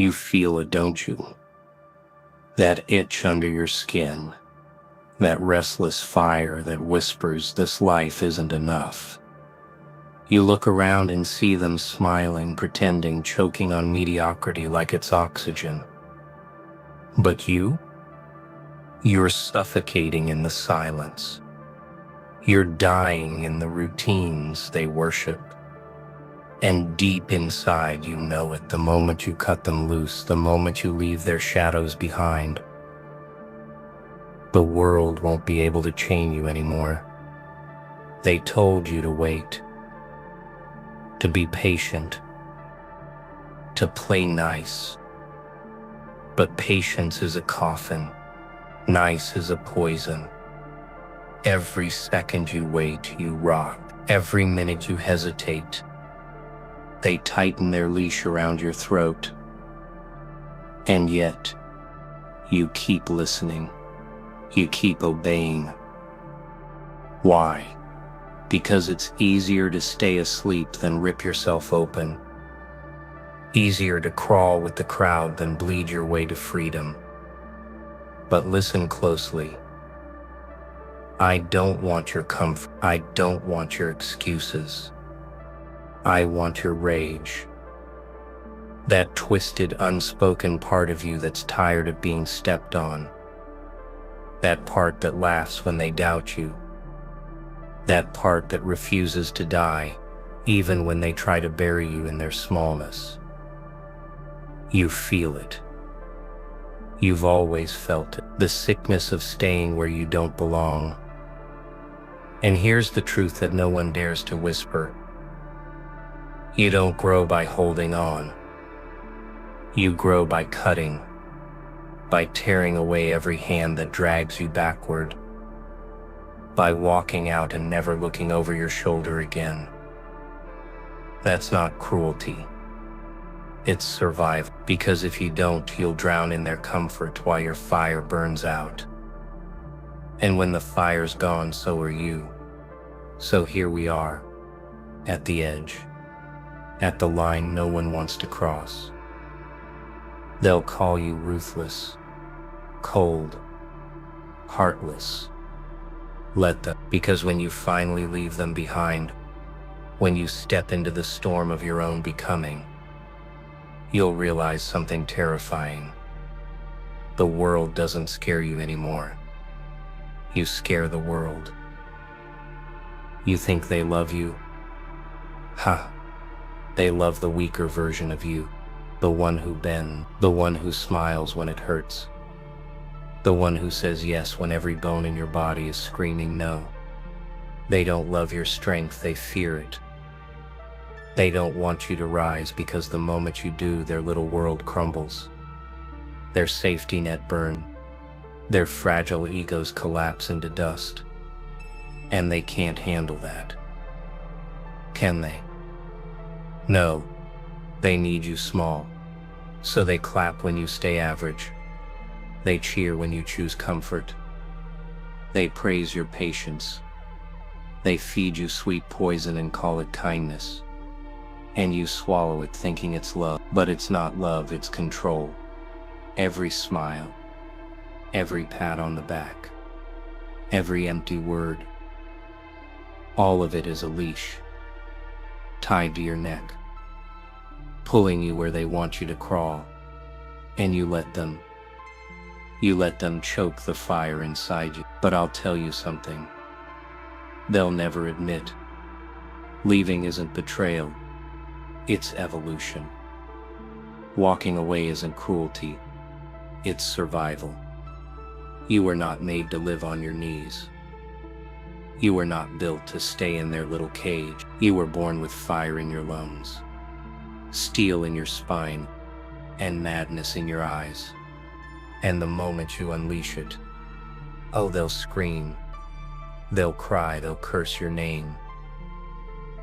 You feel it, don't you? That itch under your skin, that restless fire that whispers this life isn't enough. You look around and see them smiling, pretending, choking on mediocrity like it's oxygen. But you're suffocating in the silence. You're dying in the routines they worship. And deep inside you know it, the moment you cut them loose, the moment you leave their shadows behind. The world won't be able to chain you anymore. They told you to wait, to be patient, to play nice. But patience is a coffin, nice is a poison. Every second you wait, you rot. Every minute you hesitate, they tighten their leash around your throat. And yet, you keep listening. You keep obeying. Why? Because it's easier to stay asleep than rip yourself open. Easier to crawl with the crowd than bleed your way to freedom. But listen closely. I don't want your comfort. I don't want your excuses. I want your rage. That twisted, unspoken part of you that's tired of being stepped on. That part that laughs when they doubt you. That part that refuses to die, even when they try to bury you in their smallness. You feel it. You've always felt it. The sickness of staying where you don't belong. And here's the truth that no one dares to whisper. You don't grow by holding on. You grow by cutting, by tearing away every hand that drags you backward, by walking out and never looking over your shoulder again. That's not cruelty. It's survival, because if you don't, you'll drown in their comfort while your fire burns out. And when the fire's gone, so are you. So here we are, at the edge, at the line no one wants to cross. They'll call you ruthless, cold, heartless. Let them, because when you finally leave them behind, when you step into the storm of your own becoming, you'll realize something terrifying. The world doesn't scare you anymore. You scare the world. You think they love you? Ha! They love the weaker version of you, the one who bends, the one who smiles when it hurts, the one who says yes when every bone in your body is screaming no. They don't love your strength, they fear it. They don't want you to rise because the moment you do, their little world crumbles. Their safety net burns. Their fragile egos collapse into dust. And they can't handle that. Can they? No. They need you small. So they clap when you stay average. They cheer when you choose comfort. They praise your patience. They feed you sweet poison and call it kindness. And you swallow it thinking it's love. But it's not love, it's control. Every smile, every pat on the back, every empty word, all of it is a leash, tied to your neck, pulling you where they want you to crawl, and you let them choke the fire inside you. But I'll tell you something, they'll never admit. Leaving isn't betrayal, it's evolution. Walking away isn't cruelty, it's survival. You were not made to live on your knees. You were not built to stay in their little cage. You were born with fire in your lungs, steel in your spine, and madness in your eyes. And the moment you unleash it, oh, they'll scream, they'll cry, they'll curse your name.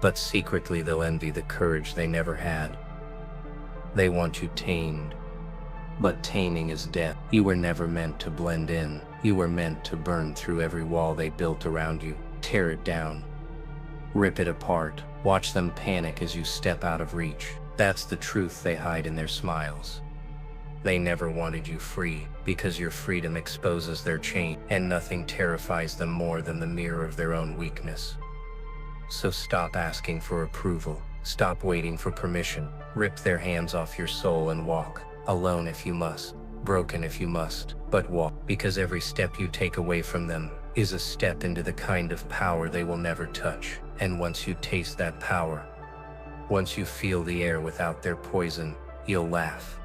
But secretly they'll envy the courage they never had. They want you tamed, but taming is death. You were never meant to blend in. You were meant to burn through every wall they built around you. Tear it down, rip it apart, watch them panic as you step out of reach. That's the truth they hide in their smiles. They never wanted you free, because your freedom exposes their chain, and nothing terrifies them more than the mirror of their own weakness. So stop asking for approval, stop waiting for permission, rip their hands off your soul and walk, alone if you must, broken if you must, but walk, because every step you take away from them is a step into the kind of power they will never touch. And once you taste that power, once you feel the air without their poison, you'll laugh,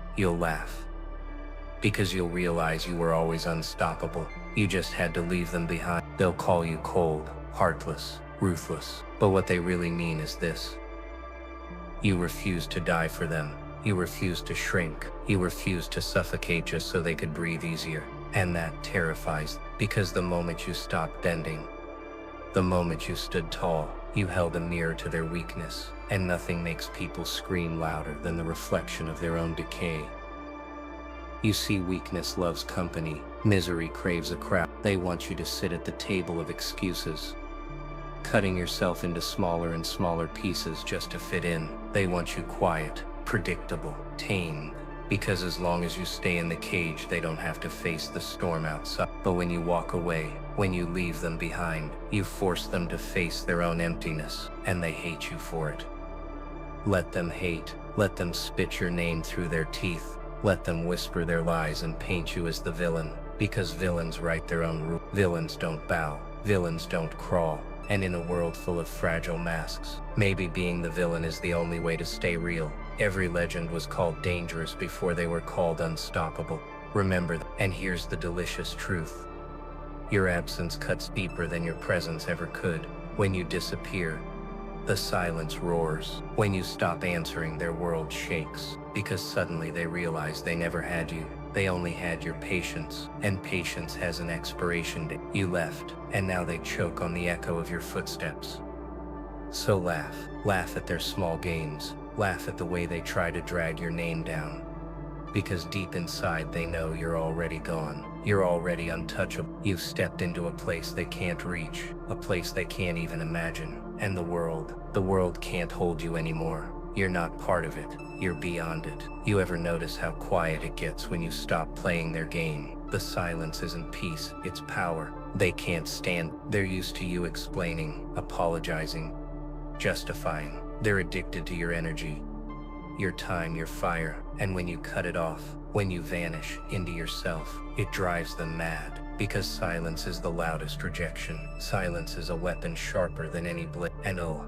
because you'll realize you were always unstoppable. You just had to leave them behind. They'll call you cold, heartless, ruthless, but what they really mean is this: you refuse to die for them. You refuse to shrink. You refuse to suffocate just so they could breathe easier. And that terrifies, because the moment you stopped bending, the moment you stood tall, you held a mirror to their weakness, and nothing makes people scream louder than the reflection of their own decay. You see, weakness loves company. Misery craves a crowd. They want you to sit at the table of excuses, cutting yourself into smaller and smaller pieces just to fit in. They want you quiet, predictable, tame, because as long as you stay in the cage, they don't have to face the storm outside. But when you walk away, when you leave them behind, you force them to face their own emptiness, and they hate you for it. Let them hate. Let them spit your name through their teeth. Let them whisper their lies and paint you as the villain, because villains write their own rules. Villains don't bow. Villains don't crawl. And in a world full of fragile masks, maybe being the villain is the only way to stay real. Every legend was called dangerous before they were called unstoppable. Remember that. And here's the delicious truth: your absence cuts deeper than your presence ever could. When you disappear, the silence roars. When you stop answering, their world shakes, because suddenly they realize they never had you. They only had your patience, and patience has an expiration date. You left, and now they choke on the echo of your footsteps. So laugh. Laugh at their small games. Laugh at the way they try to drag your name down, because deep inside they know you're already gone. You're already untouchable. You've stepped into a place they can't reach, a place they can't even imagine. And the world can't hold you anymore. You're not part of it. You're beyond it. You ever notice how quiet it gets when you stop playing their game? The silence isn't peace, it's power. They can't stand. They're used to you explaining, apologizing, justifying. They're addicted to your energy, your time, your fire. And when you cut it off, when you vanish into yourself, it drives them mad, because silence is the loudest rejection. Silence is a weapon sharper than any blade. And oh,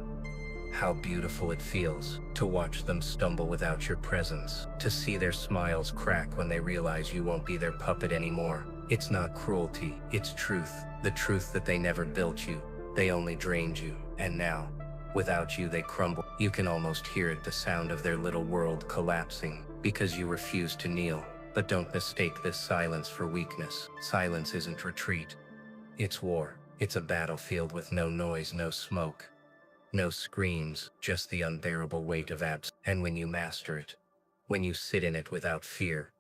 how beautiful it feels to watch them stumble without your presence, to see their smiles crack when they realize you won't be their puppet anymore. It's not cruelty, it's truth. The truth that they never built you, they only drained you. And now, without you, they crumble. You can almost hear it, the sound of their little world collapsing, because you refuse to kneel. But don't mistake this silence for weakness. Silence isn't retreat. It's war. It's a battlefield with no noise, no smoke, no screams, just the unbearable weight of absence. And when you master it, when you sit in it without fear,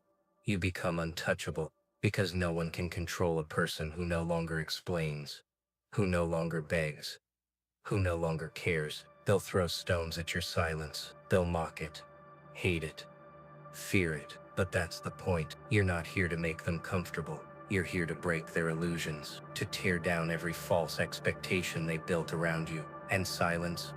you become untouchable, because no one can control a person who no longer explains, who no longer begs, who no longer cares. They'll throw stones at your silence. They'll mock it, hate it, fear it. But that's the point. You're not here to make them comfortable. You're here to break their illusions, to tear down every false expectation they built around you. And silence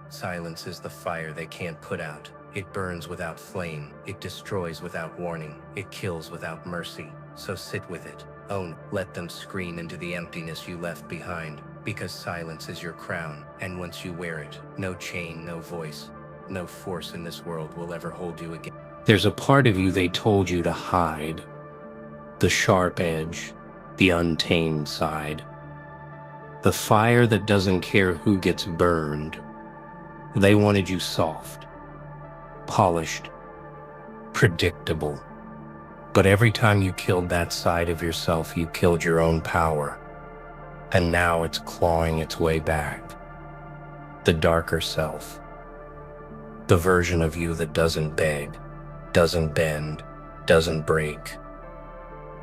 is the fire they can't put out. It burns without flame. It destroys without warning. It kills without mercy. So sit with it. Own it. Let them scream into the emptiness you left behind, because silence is your crown. And once you wear it, no chain, no voice, no force in this world will ever hold you again. There's a part of you they told you to hide. The sharp edge, the untamed side. The fire that doesn't care who gets burned. They wanted you soft, polished, predictable. But every time you killed that side of yourself, you killed your own power. And now it's clawing its way back. The darker self. The version of you that doesn't beg, doesn't bend, doesn't break.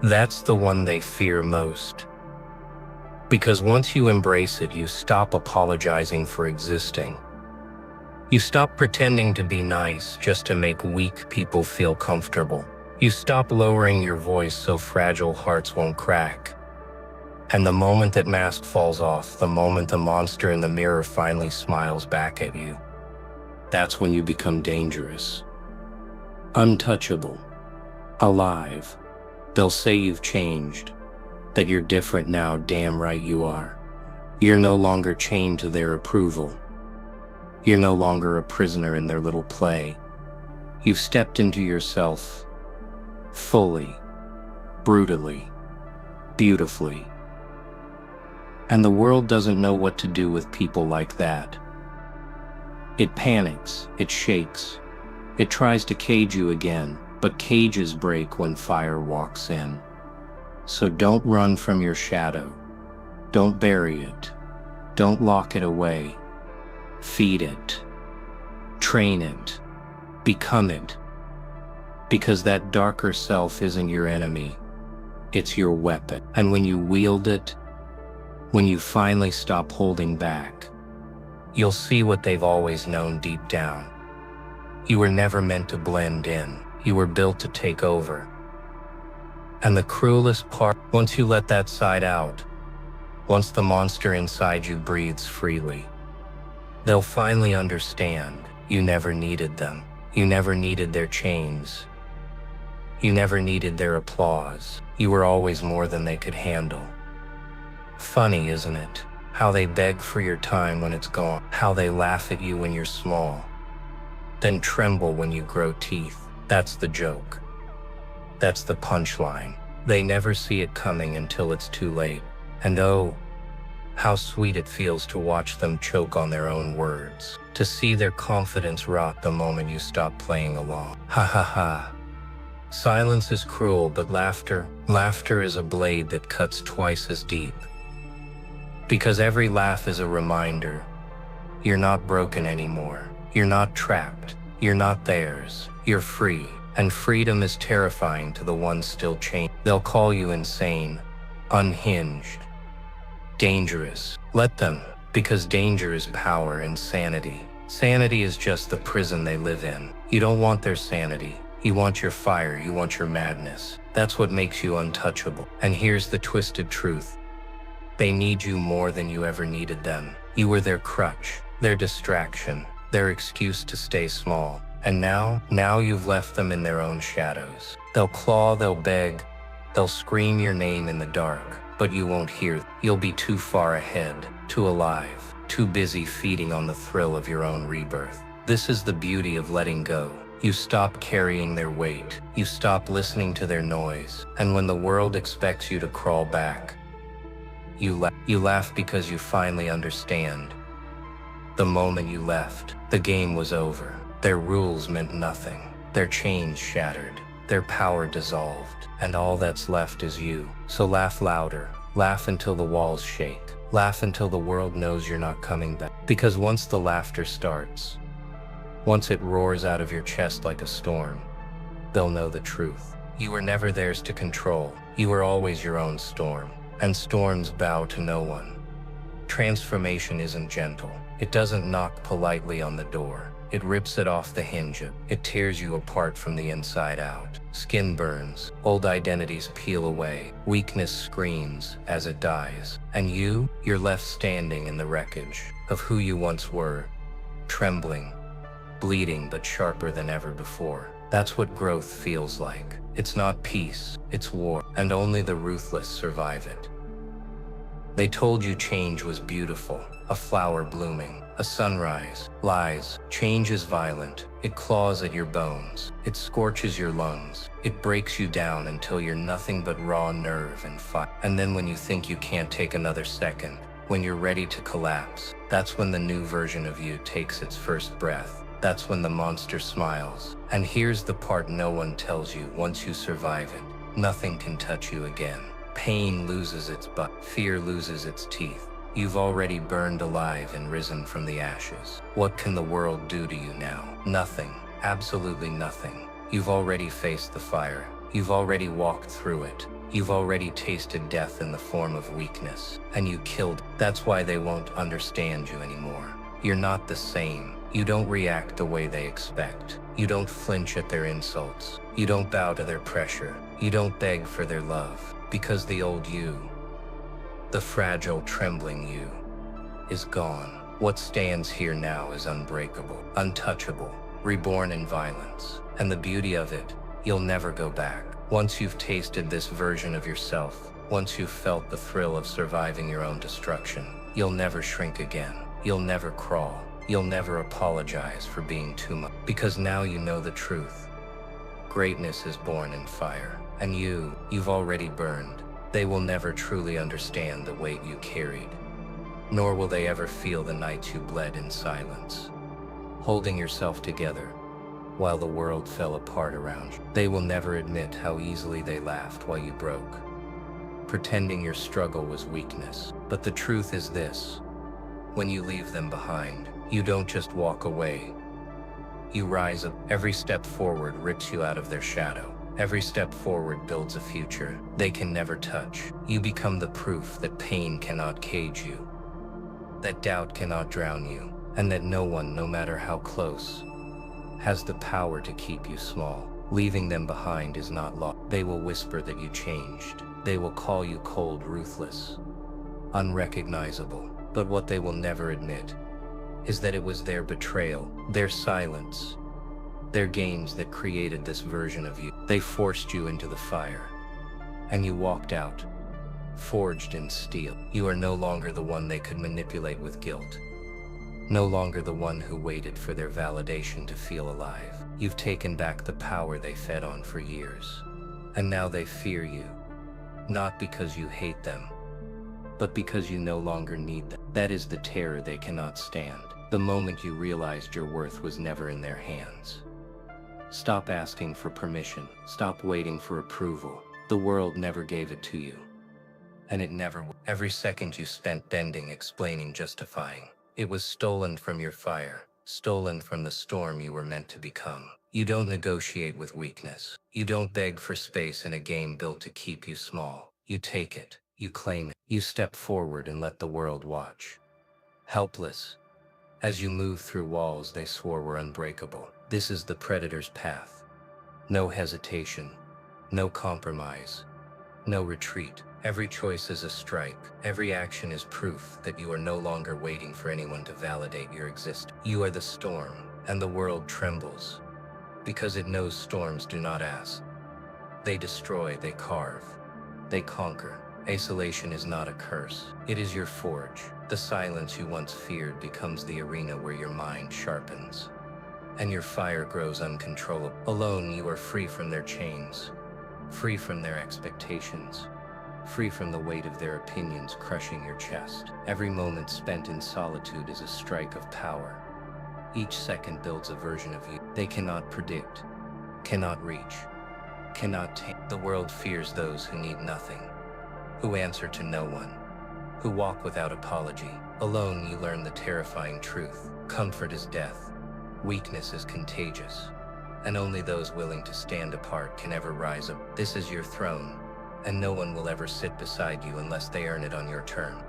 That's the one they fear most. Because once you embrace it, you stop apologizing for existing. You stop pretending to be nice just to make weak people feel comfortable. You stop lowering your voice so fragile hearts won't crack. And the moment that mask falls off, the moment the monster in the mirror finally smiles back at you, that's when you become dangerous. Untouchable. Alive. They'll say you've changed, that you're different now. Damn right you are. You're no longer chained to their approval. You're no longer a prisoner in their little play. You've stepped into yourself, fully, brutally, beautifully. And the world doesn't know what to do with people like that. It panics, it shakes, it tries to cage you again, but cages break when fire walks in. So don't run from your shadow. Don't bury it. Don't lock it away. Feed it. Train it. Become it. Because that darker self isn't your enemy. It's your weapon. And when you wield it, when you finally stop holding back, you'll see what they've always known deep down. You were never meant to blend in. You were built to take over. And the cruelest part, once you let that side out, once the monster inside you breathes freely, they'll finally understand you never needed them. You never needed their chains. You never needed their applause. You were always more than they could handle. Funny, isn't it? How they beg for your time when it's gone. How they laugh at you when you're small, then tremble when you grow teeth. That's the joke. That's the punchline. They never see it coming until it's too late. And oh, how sweet it feels to watch them choke on their own words, to see their confidence rot the moment you stop playing along. Ha ha ha. Silence is cruel, but laughter is a blade that cuts twice as deep. Because every laugh is a reminder, you're not broken anymore. You're not trapped. You're not theirs. You're free. And freedom is terrifying to the ones still chained. They'll call you insane, unhinged, dangerous. Let them, because danger is power and sanity. Sanity is just the prison they live in. You don't want their sanity. You want your fire. You want your madness. That's what makes you untouchable. And here's the twisted truth. They need you more than you ever needed them. You were their crutch, their distraction, their excuse to stay small. And now you've left them in their own shadows. They'll claw, they'll beg, they'll scream your name in the dark, but you won't hear. You'll be too far ahead, too alive, too busy feeding on the thrill of your own rebirth. This is the beauty of letting go. You stop carrying their weight. You stop listening to their noise. And when the world expects you to crawl back, you laugh because you finally understand. The moment you left, the game was over. Their rules meant nothing. Their chains shattered. Their power dissolved. And all that's left is you. So laugh louder. Laugh until the walls shake. Laugh until the world knows you're not coming back. Because once the laughter starts, once it roars out of your chest like a storm, they'll know the truth. You were never theirs to control. You were always your own storm. And storms bow to no one. Transformation isn't gentle. It doesn't knock politely on the door. It rips it off the hinge. It tears you apart from the inside out. Skin burns. Old identities peel away. Weakness screams as it dies. And you're left standing in the wreckage of who you once were. Trembling, bleeding, but sharper than ever before. That's what growth feels like. It's not peace, it's war. And only the ruthless survive it. They told you change was beautiful. A flower blooming. A sunrise. Lies. Change is violent. It claws at your bones. It scorches your lungs. It breaks you down until you're nothing but raw nerve and fire. And then when you think you can't take another second, when you're ready to collapse, that's when the new version of you takes its first breath. That's when the monster smiles. And here's the part no one tells you. Once you survive it, nothing can touch you again. Pain loses its butt. Fear loses its teeth. You've already burned alive and risen from the ashes. What can the world do to you now? Nothing. Absolutely nothing. You've already faced the fire. You've already walked through it. You've already tasted death in the form of weakness. And you killed. That's why they won't understand you anymore. You're not the same. You don't react the way they expect. You don't flinch at their insults. You don't bow to their pressure. You don't beg for their love. Because the old you, the fragile, trembling you, is gone. What stands here now is unbreakable, untouchable, reborn in violence. And the beauty of it, you'll never go back. Once you've tasted this version of yourself, once you've felt the thrill of surviving your own destruction, you'll never shrink again. You'll never crawl. You'll never apologize for being too much. Because now you know the truth. Greatness is born in fire. And you've already burned. They will never truly understand the weight you carried. Nor will they ever feel the nights you bled in silence, holding yourself together while the world fell apart around you. They will never admit how easily they laughed while you broke, pretending your struggle was weakness. But the truth is this: when you leave them behind, you don't just walk away. You rise up. Every step forward rips you out of their shadow. Every step forward builds a future they can never touch. You become the proof that pain cannot cage you, that doubt cannot drown you, and that no one, no matter how close, has the power to keep you small. Leaving them behind is not loss. They will whisper that you changed. They will call you cold, ruthless, unrecognizable. But what they will never admit is that it was their betrayal, their silence, their games that created this version of you. They forced you into the fire, and you walked out, forged in steel. You are no longer the one they could manipulate with guilt. No longer the one who waited for their validation to feel alive. You've taken back the power they fed on for years. And now they fear you, not because you hate them, but because you no longer need them. That is the terror they cannot stand. The moment you realized your worth was never in their hands. Stop asking for permission. Stop waiting for approval. The world never gave it to you. And it never will. Every second you spent bending, explaining, justifying, it was stolen from your fire, stolen from the storm you were meant to become. You don't negotiate with weakness. You don't beg for space in a game built to keep you small. You take it. You claim it. You step forward and let the world watch. Helpless, as you move through walls they swore were unbreakable. This is the predator's path. No hesitation, no compromise, no retreat. Every choice is a strike. Every action is proof that you are no longer waiting for anyone to validate your existence. You are the storm, and the world trembles, because it knows storms do not ask. They destroy, they carve, they conquer. Isolation is not a curse. It is your forge. The silence you once feared becomes the arena where your mind sharpens, and your fire grows uncontrollable. Alone, you are free from their chains, free from their expectations, free from the weight of their opinions crushing your chest. Every moment spent in solitude is a strike of power. Each second builds a version of you they cannot predict, cannot reach, cannot tame. The world fears those who need nothing, who answer to no one, who walk without apology. Alone, you learn the terrifying truth. Comfort is death. Weakness is contagious. And only those willing to stand apart can ever rise up. This is your throne, and no one will ever sit beside you unless they earn it on your terms.